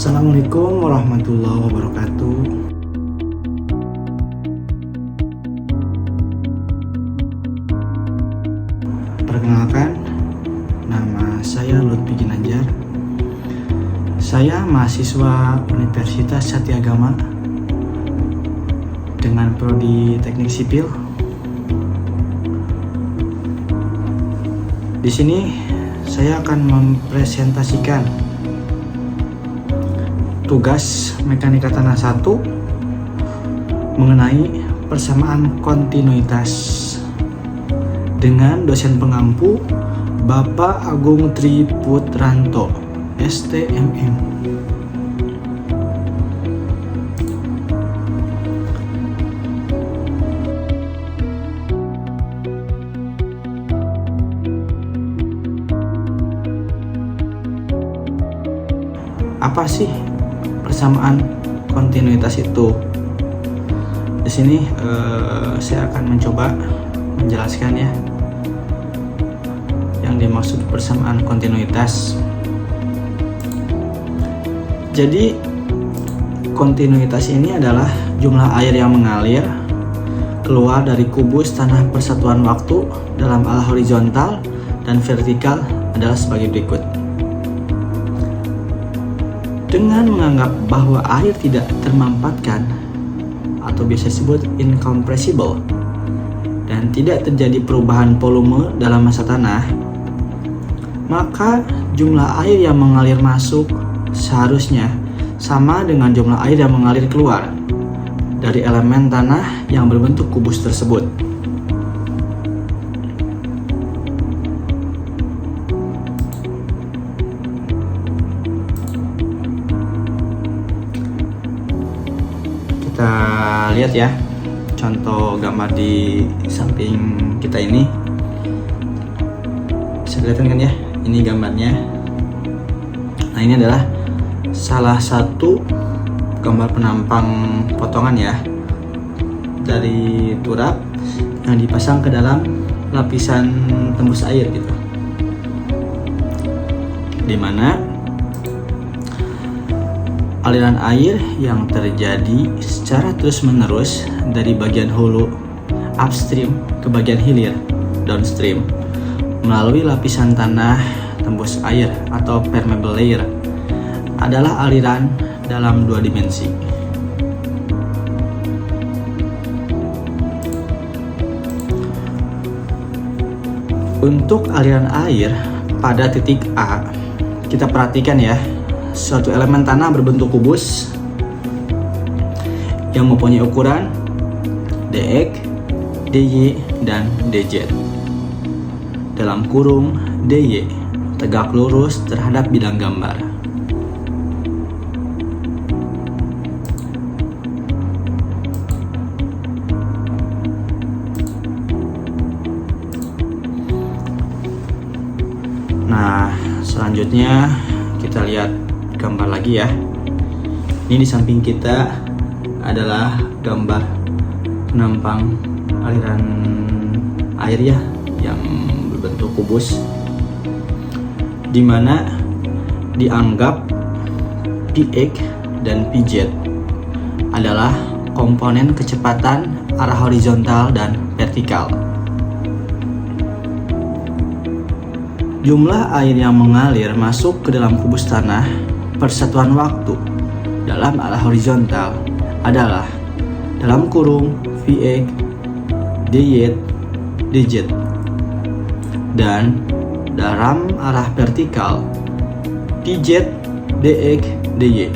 Assalamualaikum warahmatullahi wabarakatuh. Perkenalkan, nama saya Lutfi Ginanjar. Saya mahasiswa Universitas Satyagama dengan prodi Teknik Sipil. Di sini saya akan mempresentasikan tugas Mekanika Tanah 1 mengenai persamaan kontinuitas dengan dosen pengampu Bapak Agung Tri Putranto, STMM. Apa sih persamaan kontinuitas itu? Di sini saya akan mencoba menjelaskan ya yang dimaksud persamaan kontinuitas. Jadi kontinuitas ini adalah jumlah air yang mengalir keluar dari kubus tanah persatuan waktu dalam ala horizontal dan vertikal adalah sebagai berikut. Dengan menganggap bahwa air tidak termampatkan atau biasa disebut incompressible dan tidak terjadi perubahan volume dalam massa tanah, maka jumlah air yang mengalir masuk seharusnya sama dengan jumlah air yang mengalir keluar dari elemen tanah yang berbentuk kubus tersebut. Kita lihat ya contoh gambar di samping kita ini. Bisa kelihatan kan ya, ini gambarnya. Nah, ini adalah salah satu gambar penampang potongan ya dari turap yang dipasang ke dalam lapisan tembus air gitu, dimana aliran air yang terjadi secara terus-menerus dari bagian hulu upstream ke bagian hilir downstream melalui lapisan tanah tembus air atau permeable layer adalah aliran dalam dua dimensi. Untuk aliran air pada titik A, kita perhatikan ya, suatu elemen tanah berbentuk kubus yang mempunyai ukuran dx, dy, dan dz. Dalam kurung dy tegak lurus terhadap bidang gambar. Nah, selanjutnya kita lihat gambar lagi ya. Ini di samping kita adalah gambar penampang aliran air ya yang berbentuk kubus, dimana dianggap Px dan Pz adalah komponen kecepatan arah horizontal dan vertikal. Jumlah air yang mengalir masuk ke dalam kubus tanah persatuan waktu dalam arah horizontal adalah dalam kurung Vx, dy, dz, dan dalam arah vertikal dz, dx, dy.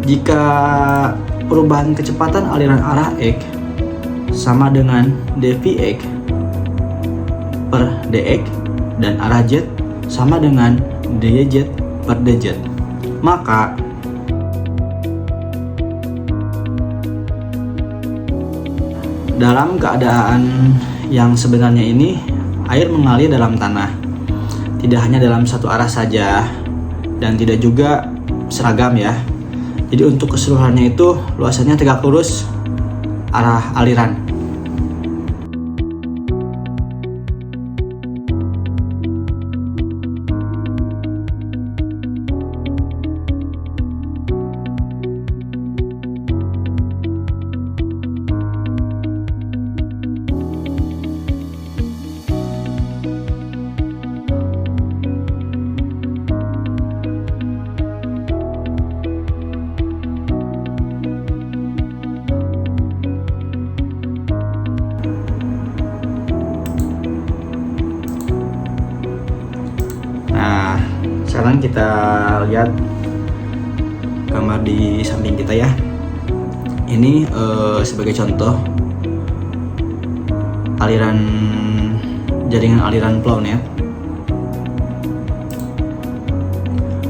Jika perubahan kecepatan aliran arah x sama dengan dvx per dx dan arah z sama dengan dyz per dz, maka dalam keadaan yang sebenarnya ini air mengalir dalam tanah tidak hanya dalam satu arah saja dan tidak juga seragam ya. Jadi untuk keseluruhannya itu luasannya tegak lurus arah aliran. Sekarang kita lihat gambar di samping kita ya. Ini sebagai contoh jaringan aliran Plow-Net.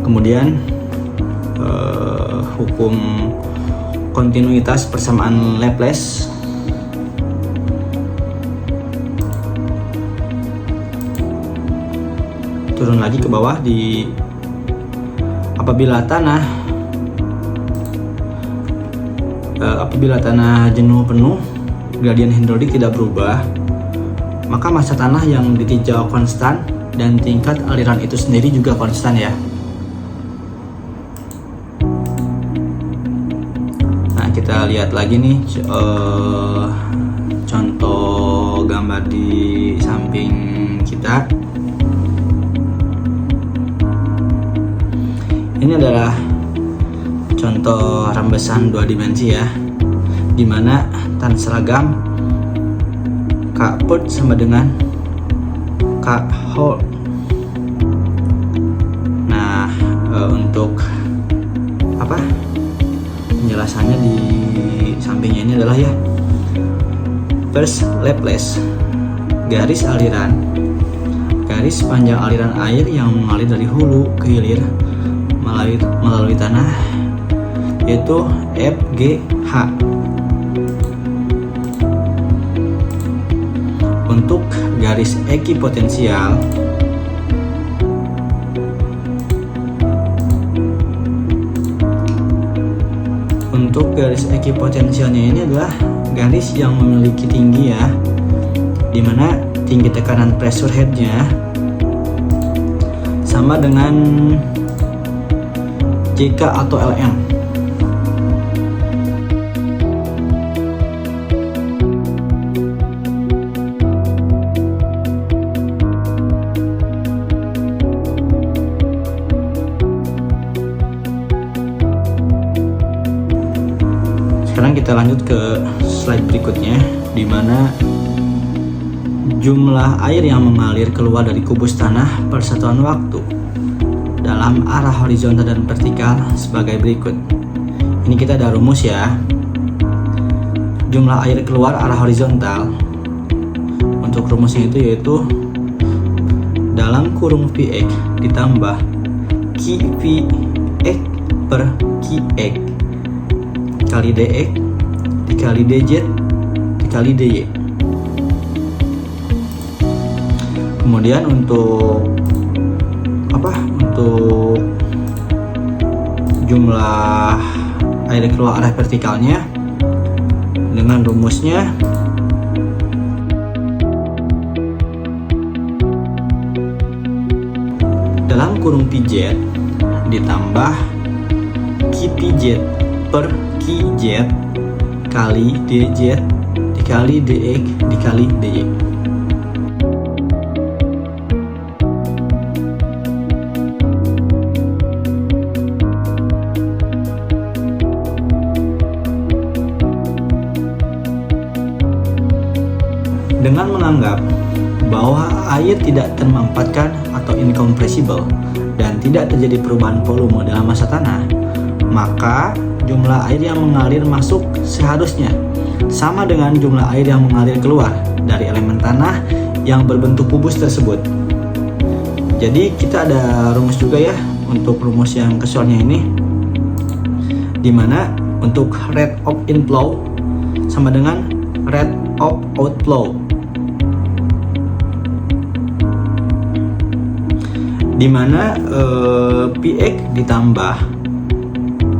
Kemudian hukum kontinuitas persamaan Laplace. Turun lagi ke bawah apabila tanah jenuh penuh, gradien hidrolik tidak berubah, maka massa tanah yang ditinjau konstan dan tingkat aliran itu sendiri juga konstan ya. Nah, kita lihat lagi nih contoh gambar di samping kita. Ini adalah contoh rembesan 2 dimensi ya, dimana tan seragam K put sama dengan K hole. Nah, untuk penjelasannya di sampingnya ini adalah ya, first Laplace, garis aliran, garis panjang aliran air yang mengalir dari hulu ke hilir melalui tanah, yaitu FGH. Untuk garis ekipotensial, ini adalah garis yang memiliki tinggi ya, dimana tinggi tekanan pressure headnya sama dengan JK atau LM. Sekarang kita lanjut ke slide berikutnya, di mana jumlah air yang mengalir keluar dari kubus tanah per satuan waktu dalam arah horizontal dan vertikal sebagai berikut. Ini kita ada rumus ya. Jumlah air keluar arah horizontal, untuk rumusnya itu yaitu dalam kurung Vx ditambah QVx per Qx kali Dx dikali Dz dikali Dy. Kemudian untuk jumlah air keluar arah vertikalnya dengan rumusnya dalam kurung Pz ditambah Qpz per Qz kali Dz dikali Dx dikali Dy. Dengan menganggap bahwa air tidak termampatkan atau incompressible dan tidak terjadi perubahan volume dalam massa tanah, maka jumlah air yang mengalir masuk seharusnya sama dengan jumlah air yang mengalir keluar dari elemen tanah yang berbentuk kubus tersebut. Jadi kita ada rumus juga ya untuk rumus yang kesolnya ini, dimana untuk rate of inflow sama dengan rate of outflow, dimana Px ditambah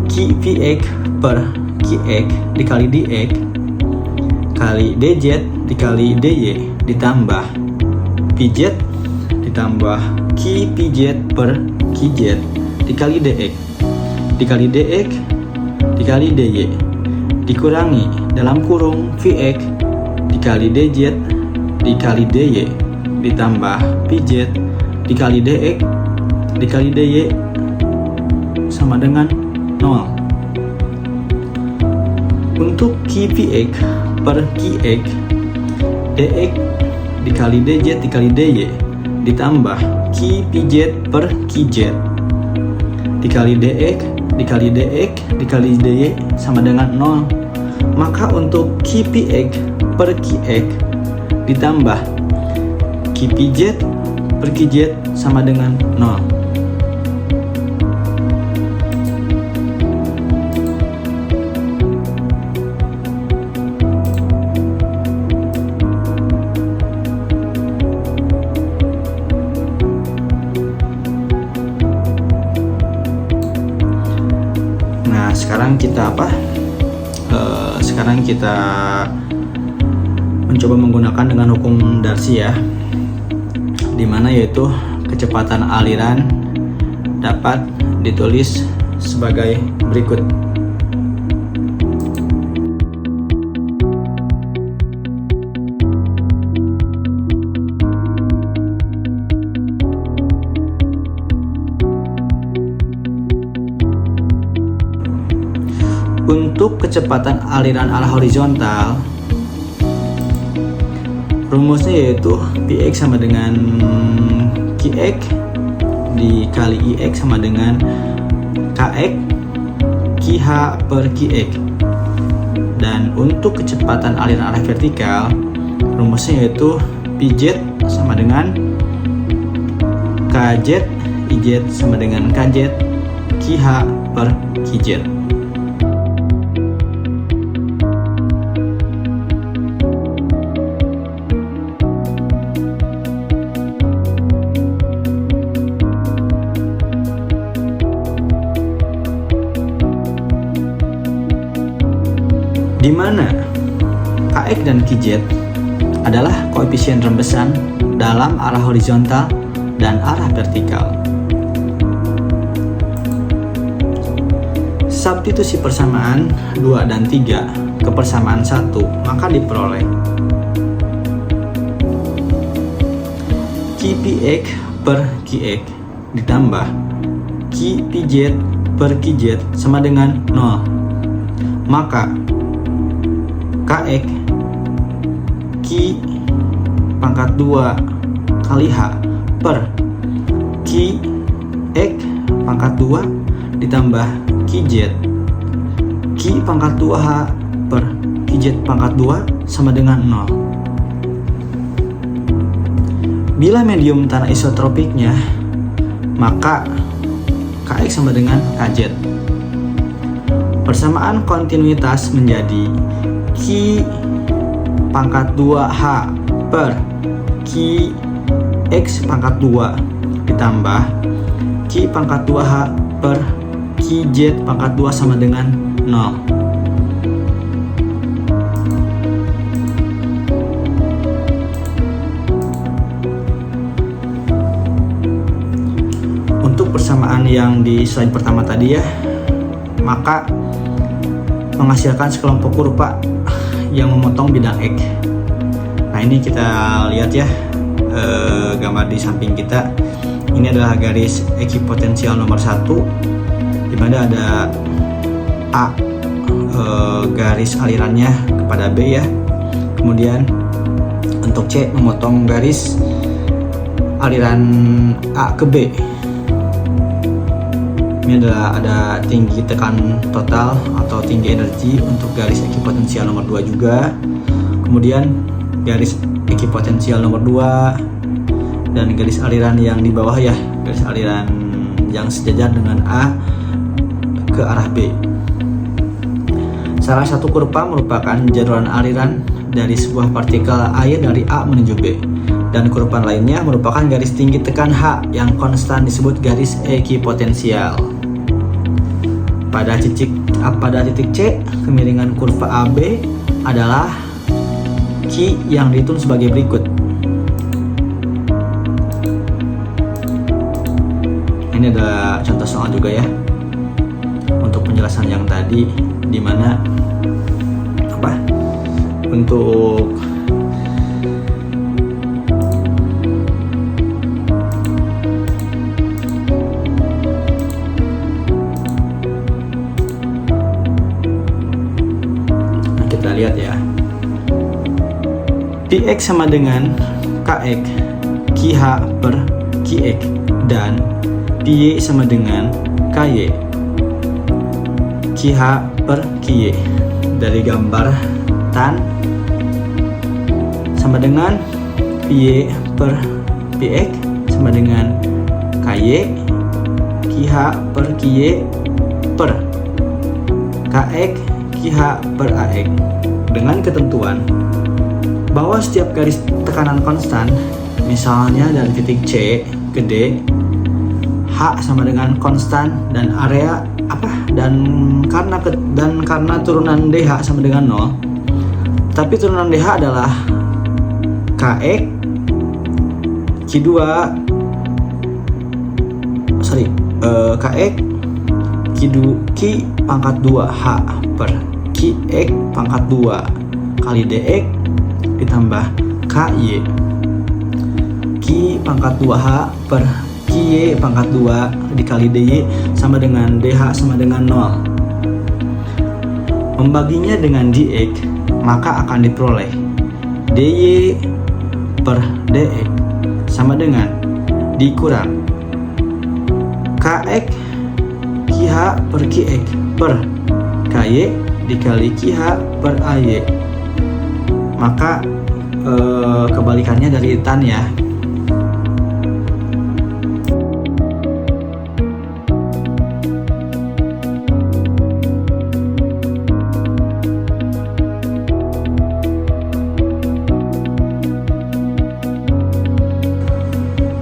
Qvx per Qx dikali Dx kali Dz dikali Dy ditambah Pz ditambah Qpz per Qz dikali Dx dikali Dx dikali Dy dikurangi dalam kurung Vx dikali Dz dikali Dy ditambah Pz dikali Dx dikali Dy sama dengan 0. Untuk Qpx per Qx, Dx dikali Dz dikali Dy ditambah Qpz per Qz dikali dx dikali dx dikali dy sama dengan 0. Maka untuk Qpx per Qx ditambah Qpz per Qz sama dengan 0. Nah, sekarang kita sekarang kita mencoba menggunakan dengan hukum Darcy ya, dimana yaitu kecepatan aliran dapat ditulis sebagai berikut. Untuk kecepatan aliran arah horizontal, rumusnya yaitu Px sama dengan Qx dikali Ix sama dengan Kx Qh per Qx. Dan untuk kecepatan aliran arah vertikal, rumusnya yaitu Pz sama dengan Kz Iz sama dengan Kz Qh per Qz. Di mana Kx dan Qz adalah koefisien rembesan dalam arah horizontal dan arah vertikal. Substitusi persamaan 2 dan 3 ke persamaan 1, maka diperoleh Qpx per Qx ditambah Qpz per Qz sama dengan 0. Maka Kx Q pangkat 2 kali H per Qx pangkat 2 ditambah Qz Q pangkat 2H per Qz pangkat 2 sama dengan 0. Bila medium tanah isotropiknya, maka Kx sama dengan Kz. Persamaan kontinuitas menjadi Q pangkat 2H per Qx pangkat 2 ditambah Q pangkat 2H per Qz pangkat 2 sama dengan 0. Untuk persamaan yang di slide pertama tadi ya, maka menghasilkan sekelompok kurva yang memotong bidang X. Nah, ini kita lihat ya, gambar di samping kita. Ini adalah garis ekipotensial nomor 1, di mana ada A, garis alirannya kepada B ya. Kemudian untuk C memotong garis aliran A ke B. Ini adalah ada tinggi tekan total atau tinggi energi untuk garis ekipotensial nomor 2 juga. Kemudian garis ekipotensial nomor 2 dan garis aliran yang di bawah ya, garis aliran yang sejajar dengan A ke arah B. Salah satu kurva merupakan jadwalan aliran dari sebuah partikel air dari A menuju B. Dan kurva lainnya merupakan garis tinggi tekan H yang konstan disebut garis ekipotensial. Pada titik C, kemiringan kurva AB adalah Q yang dihitung sebagai berikut. Ini ada contoh soal juga ya, untuk penjelasan yang tadi, di mana untuk kita lihat ya, Px sama dengan Kx Qh per Qx dan Py sama dengan K KY. KH per KY. Dari gambar tan sama dengan PY per PX sama dengan KY, KH per KY per KX, KH per AX, dengan ketentuan bahwa setiap garis tekanan konstan, misalnya dari titik C ke D, H sama dengan konstan dan area dan karena turunan DH sama dengan 0, tapi turunan DH adalah KX KX Q pangkat 2 H per QX pangkat 2 kali DX ditambah KY Q pangkat 2 H per QY pangkat 2 dikali DY sama dengan DH sama dengan 0. Membaginya dengan DX, maka akan diperoleh DY per DX sama dengan dikurang KX KH per KX per KY dikali KH per AY. Maka kebalikannya dari tan ya.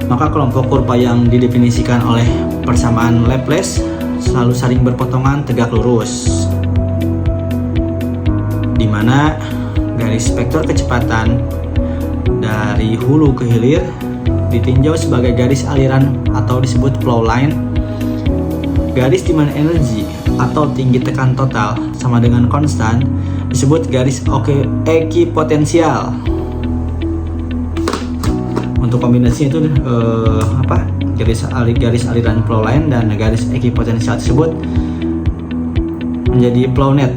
Maka kelompok kurva yang didefinisikan oleh persamaan Laplace selalu saling berpotongan tegak lurus, di mana garis vektor kecepatan dari hulu ke hilir ditinjau sebagai garis aliran atau disebut flow line. Garis di mana energi atau tinggi tekan total sama dengan konstan disebut garis ekipotensial. Untuk kombinasinya itu garis aliran flow line dan garis ekipotensial tersebut menjadi flow net.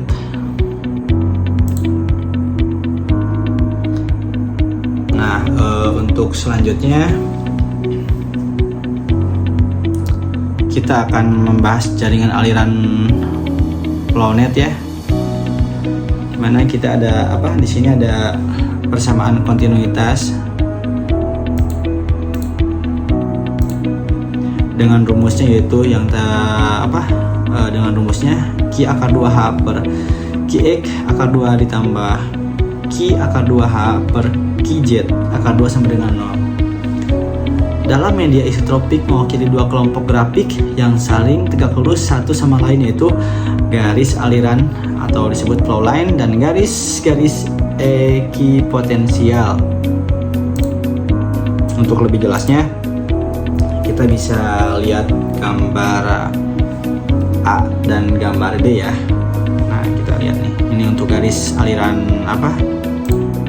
Nah, untuk selanjutnya kita akan membahas jaringan aliran flow net ya. Mana kita ada di sini ada persamaan kontinuitas dengan rumusnya, yaitu dengan rumusnya Q akar 2H per Qx akar 2 ditambah Q akar 2H per Qz akar 2 sama dengan 0. Dalam media isotropik mewakili dua kelompok grafik yang saling tegak lurus satu sama lain, yaitu garis aliran atau disebut flow line dan garis-garis ekipotensial. Untuk lebih jelasnya kita bisa lihat gambar A dan gambar D ya. Nah, kita lihat nih. Ini untuk garis aliran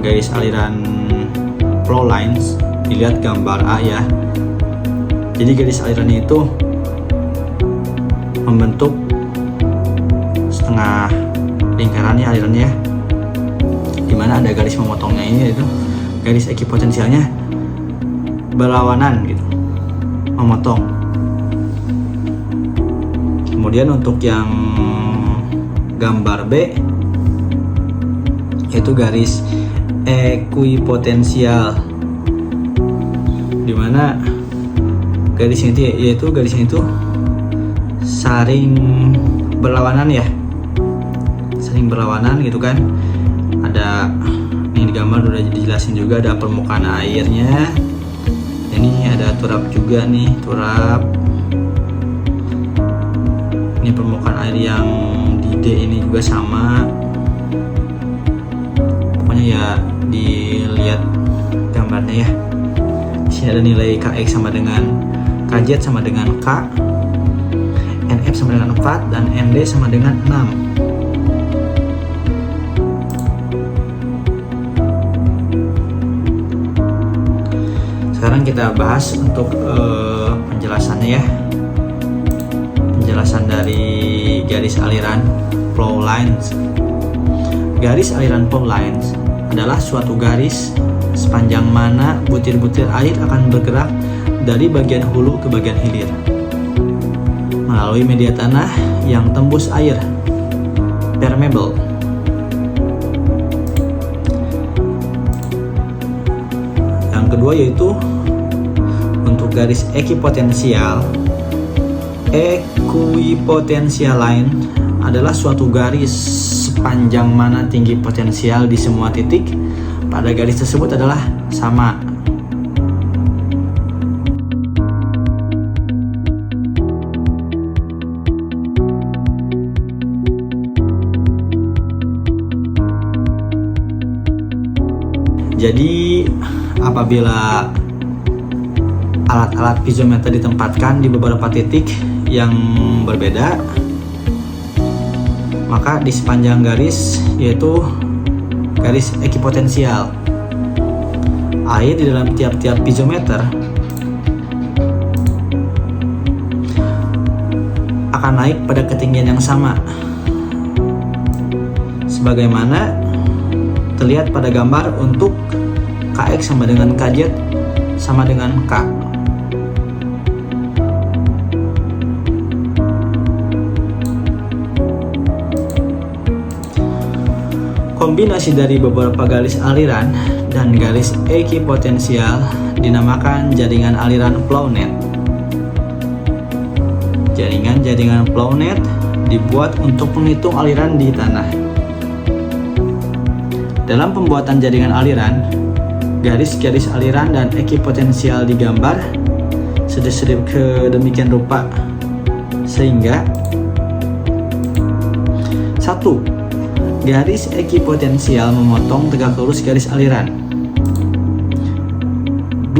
garis aliran flow lines. Dilihat gambar A ya. Jadi garis alirannya itu membentuk setengah lingkarannya alirannya, dimana ada garis memotongnya ini, yaitu garis ekipotensialnya berlawanan gitu, memotong. Kemudian untuk yang gambar B yaitu garis ekuipotensial, dimana garisnya itu saling berlawanan ya, saling berlawanan gitu kan. Ada ini di gambar udah dijelasin juga, ada permukaan airnya. Ini ada turap juga nih, turap. Ini permukaan air yang di D ini juga sama. Pokoknya ya dilihat gambarnya ya. Di sini ada nilai Kx sama dengan Kz sama dengan K, Nf sama dengan 4 dan Nd sama dengan 6. Sekarang kita bahas untuk penjelasannya ya. Penjelasan dari garis aliran flow lines. Garis aliran flow lines adalah suatu garis sepanjang mana butir-butir air akan bergerak dari bagian hulu ke bagian hilir melalui media tanah yang tembus air, permeable. Yang kedua yaitu untuk garis ekipotensial. Ekuipotensial line adalah suatu garis sepanjang mana tinggi potensial di semua titik pada garis tersebut adalah sama. Jadi apabila alat-alat piezometer ditempatkan di beberapa titik yang berbeda, maka di sepanjang garis yaitu garis ekipotensial, air di dalam tiap-tiap piezometer akan naik pada ketinggian yang sama, sebagaimana terlihat pada gambar untuk Kx sama dengan Kz sama dengan K. Kombinasi dari beberapa garis aliran dan garis ekipotensial dinamakan jaringan aliran Plownet. Jaringan Plownet dibuat untuk menghitung aliran di tanah. Dalam pembuatan jaringan aliran, garis-garis aliran dan ekipotensial digambar sedemikian rupa sehingga 1. Garis ekipotensial memotong tegak lurus garis aliran. 2.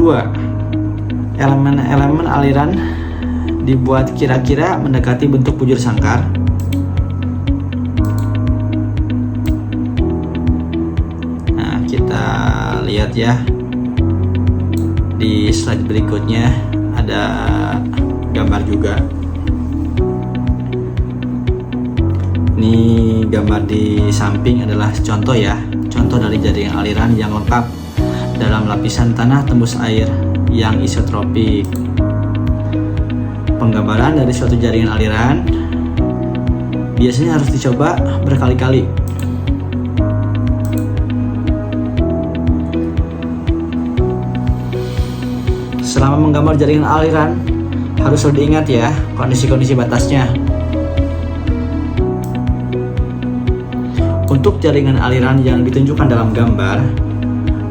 Elemen-elemen aliran dibuat kira-kira mendekati bentuk bujur sangkar. Kita lihat ya, di slide berikutnya ada gambar juga. Ini gambar di samping adalah contoh ya, contoh dari jaringan aliran yang lengkap dalam lapisan tanah tembus air yang isotropik. Penggambaran dari suatu jaringan aliran biasanya harus dicoba berkali-kali. Selama menggambar jaringan aliran, harus selalu diingat ya kondisi-kondisi batasnya. Untuk jaringan aliran yang ditunjukkan dalam gambar,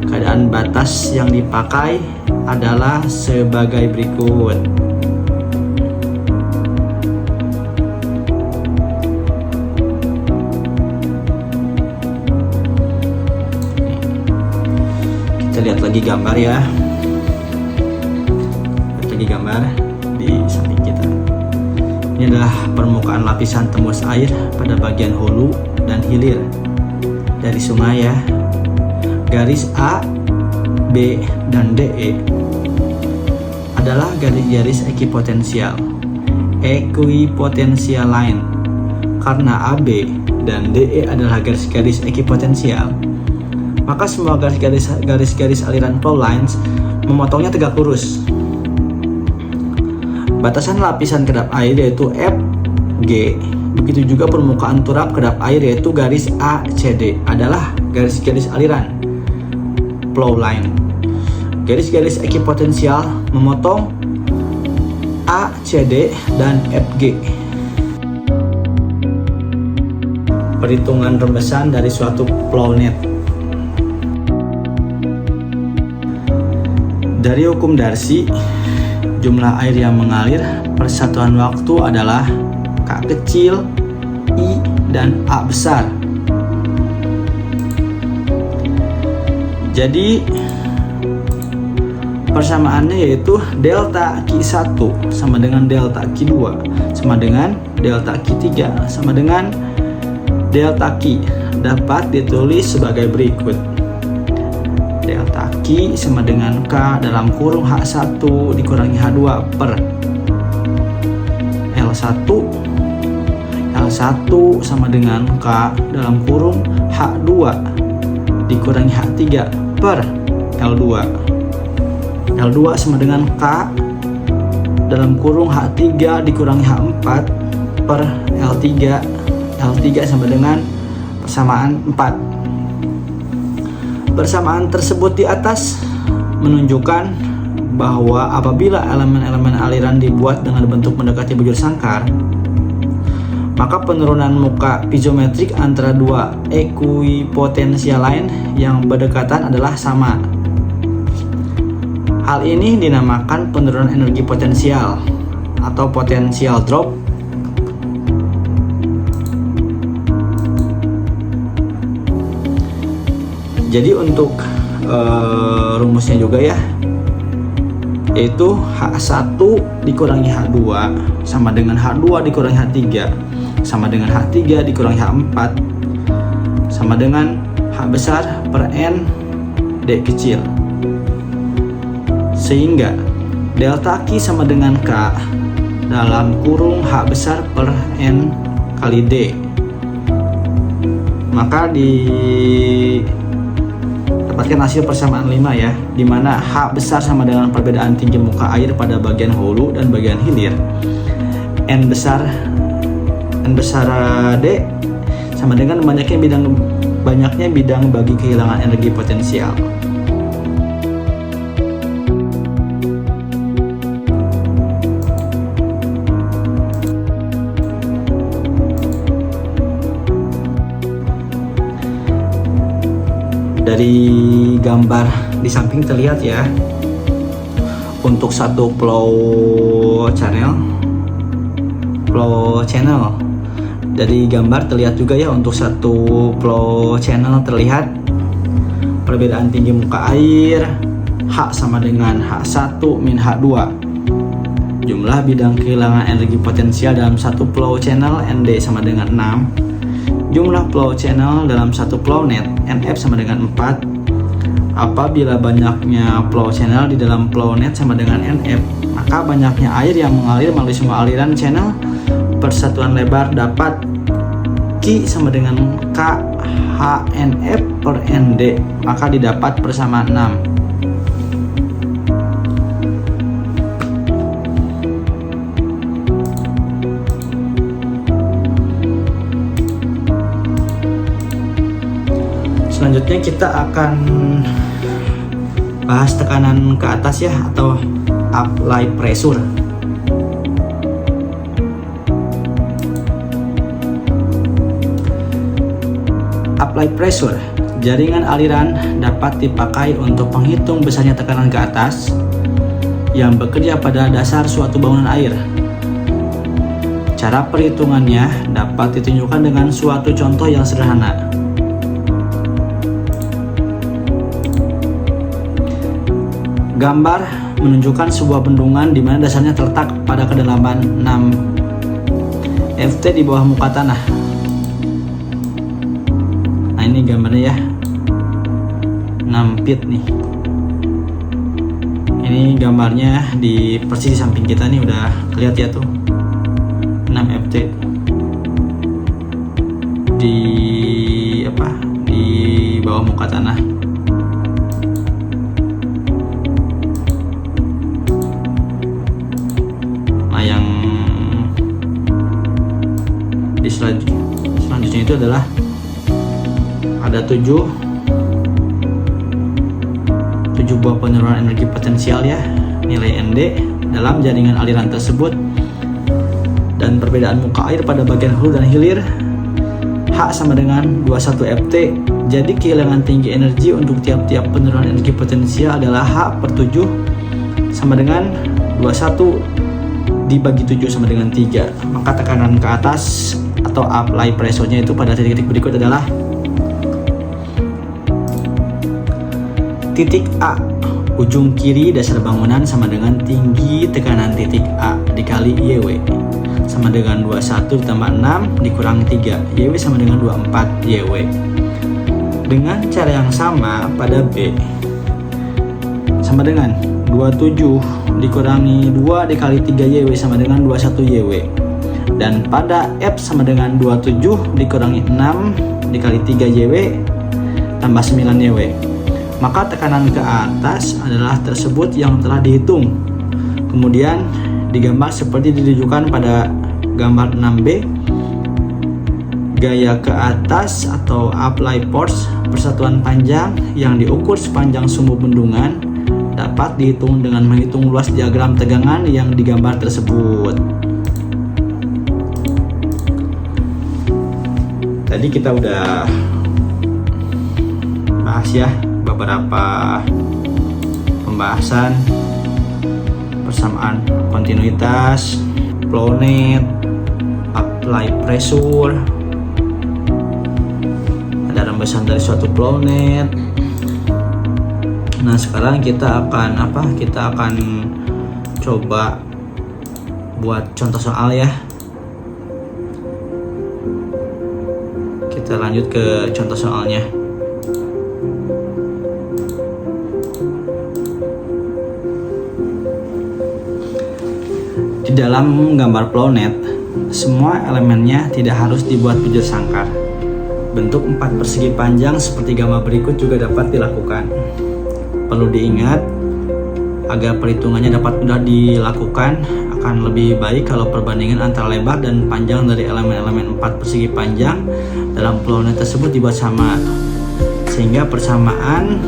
keadaan batas yang dipakai adalah sebagai berikut. Kita lihat lagi gambar ya. Gambar di samping kita. Ini adalah permukaan lapisan tembus air pada bagian hulu dan hilir dari sungai ya. Garis A, B, dan DE adalah garis-garis ekipotensial, equipotensial line. Karena AB dan DE adalah garis-garis ekipotensial, maka semua garis-garis aliran plow lines memotongnya tegak lurus. Batasan lapisan kedap air yaitu FG, begitu juga permukaan turap kedap air yaitu garis ACD adalah garis-garis aliran plow line. Garis-garis ekipotensial memotong ACD dan FG. Perhitungan rembesan dari suatu plownet. Dari hukum Darcy, jumlah air yang mengalir per satuan waktu adalah K kecil, I, dan A besar. Jadi persamaannya yaitu delta Q1 sama dengan delta Q2 sama dengan delta Q3 sama dengan delta Q. Dapat ditulis sebagai berikut. Delta Q sama dengan K dalam kurung H1 dikurangi H2 per L1. L1 sama dengan K dalam kurung H2 dikurangi H3 per L2. L2 sama dengan K dalam kurung H3 dikurangi H4 per L3. L3 sama dengan persamaan 4. Persamaan tersebut di atas menunjukkan bahwa apabila elemen-elemen aliran dibuat dengan bentuk mendekati bujur sangkar, maka penurunan muka piezometrik antara dua ekuipotensial lain yang berdekatan adalah sama. Hal ini dinamakan penurunan energi potensial atau potential drop. Jadi untuk rumusnya juga ya, yaitu H1 dikurangi H2 sama dengan H2 dikurangi H3 sama dengan H3 dikurangi H4 sama dengan H besar per N D kecil, sehingga delta Q sama dengan K dalam kurung H besar per N kali D. Maka dapatkan hasil persamaan 5 ya, di mana H besar sama dengan perbedaan tinggi muka air pada bagian hulu dan bagian hilir. N besar D sama dengan banyaknya bidang bagi kehilangan energi potensial. Dari gambar di samping terlihat ya, untuk satu flow channel dari gambar terlihat juga ya, untuk satu flow channel terlihat perbedaan tinggi muka air H sama dengan H1 min H2. Jumlah bidang kehilangan energi potensial dalam satu flow channel ND sama dengan 6. Jumlah flow channel dalam satu flow net NF sama dengan 4. Apabila banyaknya flow channel di dalam flow net sama dengan NF, maka banyaknya air yang mengalir melalui semua aliran channel persatuan lebar dapat Q sama dengan K HNF per ND, maka didapat persamaan 6. Selanjutnya kita akan bahas tekanan ke atas ya, atau apply pressure. Apply pressure, jaringan aliran dapat dipakai untuk menghitung besarnya tekanan ke atas yang bekerja pada dasar suatu bangunan air. Cara perhitungannya dapat ditunjukkan dengan suatu contoh yang sederhana. Gambar menunjukkan sebuah bendungan di mana dasarnya terletak pada kedalaman 6 ft di bawah muka tanah. Nah, ini gambarnya ya, 6 feet nih. Ini gambarnya di persis di samping kita nih, udah kelihatan ya tuh, 6 ft di bawah muka tanah. Yang di selanjutnya itu adalah ada 7 buah penurunan energi potensial ya, nilai ND dalam jaringan aliran tersebut, dan perbedaan muka air pada bagian hulu dan hilir H sama dengan 21 ft. Jadi kehilangan tinggi energi untuk tiap-tiap penurunan energi potensial adalah H per 7 sama dengan 21 dibagi 7 sama dengan 3. Maka tekanan ke atas atau apply pressure-nya itu pada titik-titik berikut adalah titik A, ujung kiri dasar bangunan sama dengan tinggi tekanan titik A dikali YW sama dengan 21 ditambah 6 dikurangi 3, YW sama dengan 24 YW. Dengan cara yang sama pada B sama dengan 27 dikurangi 2 dikali 3 YW sama dengan 21 YW. Dan pada F sama dengan 27 dikurangi 6 dikali 3 YW tambah 9 YW. Maka tekanan ke atas adalah tersebut yang telah dihitung, kemudian digambar seperti ditunjukkan pada gambar 6B. Gaya ke atas atau apply force, persatuan panjang yang diukur sepanjang sumbu bendungan dapat dihitung dengan menghitung luas diagram tegangan yang digambar tersebut. Tadi kita udah bahas ya beberapa pembahasan persamaan kontinuitas, flow net, apply pressure, ada rembesan dari suatu flow net. Nah, sekarang kita akan coba buat contoh soal ya. Kita lanjut ke contoh soalnya. Di dalam gambar flow net, semua elemennya tidak harus dibuat bujur sangkar. Bentuk 4 persegi panjang seperti gambar berikut juga dapat dilakukan. Perlu diingat, agar perhitungannya dapat mudah dilakukan, akan lebih baik kalau perbandingan antara lebar dan panjang dari elemen-elemen 4 persegi panjang dalam flow net tersebut dibuat sama, sehingga persamaan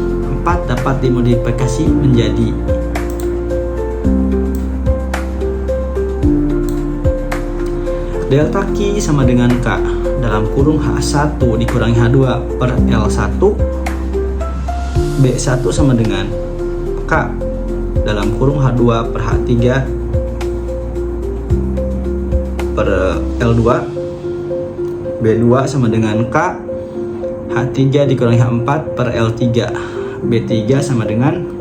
4 dapat dimodifikasi menjadi delta Q sama dengan K dalam kurung H1 dikurangi H2 per L1, B1 sama dengan K dalam kurung H2 per H3 per L2, B2 sama dengan K H3 dikurangi H4 per L3, B3 sama dengan,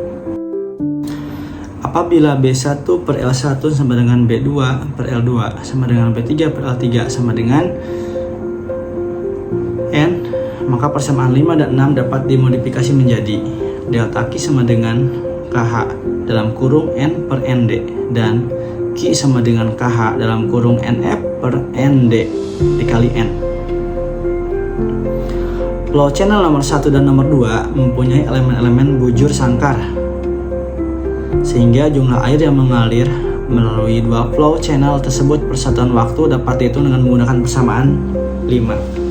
apabila B1 per L1 sama dengan B2 per L2 sama dengan B3 per L3 sama dengan N, maka persamaan 5 dan 6 dapat dimodifikasi menjadi delta Q sama dengan KH dalam kurung N per ND dan Q sama dengan KH dalam kurung NF per ND dikali N. Flow channel nomor 1 dan nomor 2 mempunyai elemen-elemen bujur sangkar, sehingga jumlah air yang mengalir melalui dua flow channel tersebut persatuan waktu dapat dihitung dengan menggunakan persamaan 5.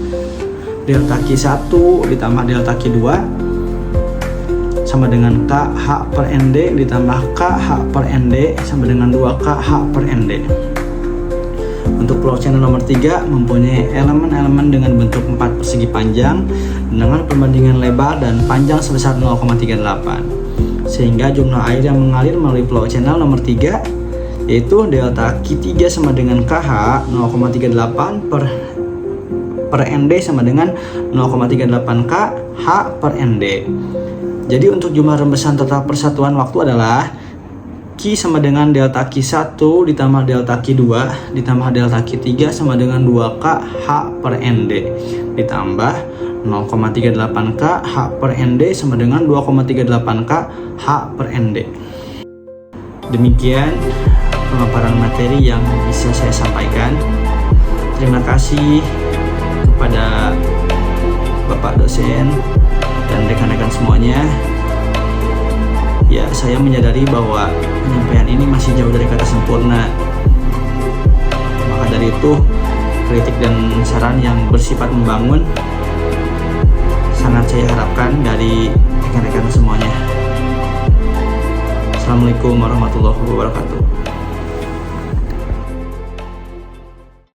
Delta Q1 ditambah delta Q2 sama dengan KH per ND ditambah KH per ND sama dengan 2KH per ND. Untuk flow channel nomor 3 mempunyai elemen-elemen dengan bentuk 4 persegi panjang dengan perbandingan lebar dan panjang sebesar 0,38, sehingga jumlah air yang mengalir melalui flow channel nomor 3 yaitu delta Q3 sama dengan KH 0,38 per ND sama dengan 0,38 KH per ND. Jadi untuk jumlah rembesan total persatuan waktu adalah Q sama dengan delta Q1 ditambah delta Q2 ditambah delta Q3 sama dengan 2KH per ND ditambah 0,38 KH per ND sama dengan 2,38 KH per ND. Demikian pemaparan materi yang bisa saya sampaikan. Terima kasih kepada Bapak dosen dan rekan-rekan semuanya. Ya, saya menyadari bahwa penyampaian ini masih jauh dari kata sempurna. Maka dari itu, kritik dan saran yang bersifat membangun sangat saya harapkan dari rekan-rekan semuanya. Assalamualaikum warahmatullahi wabarakatuh.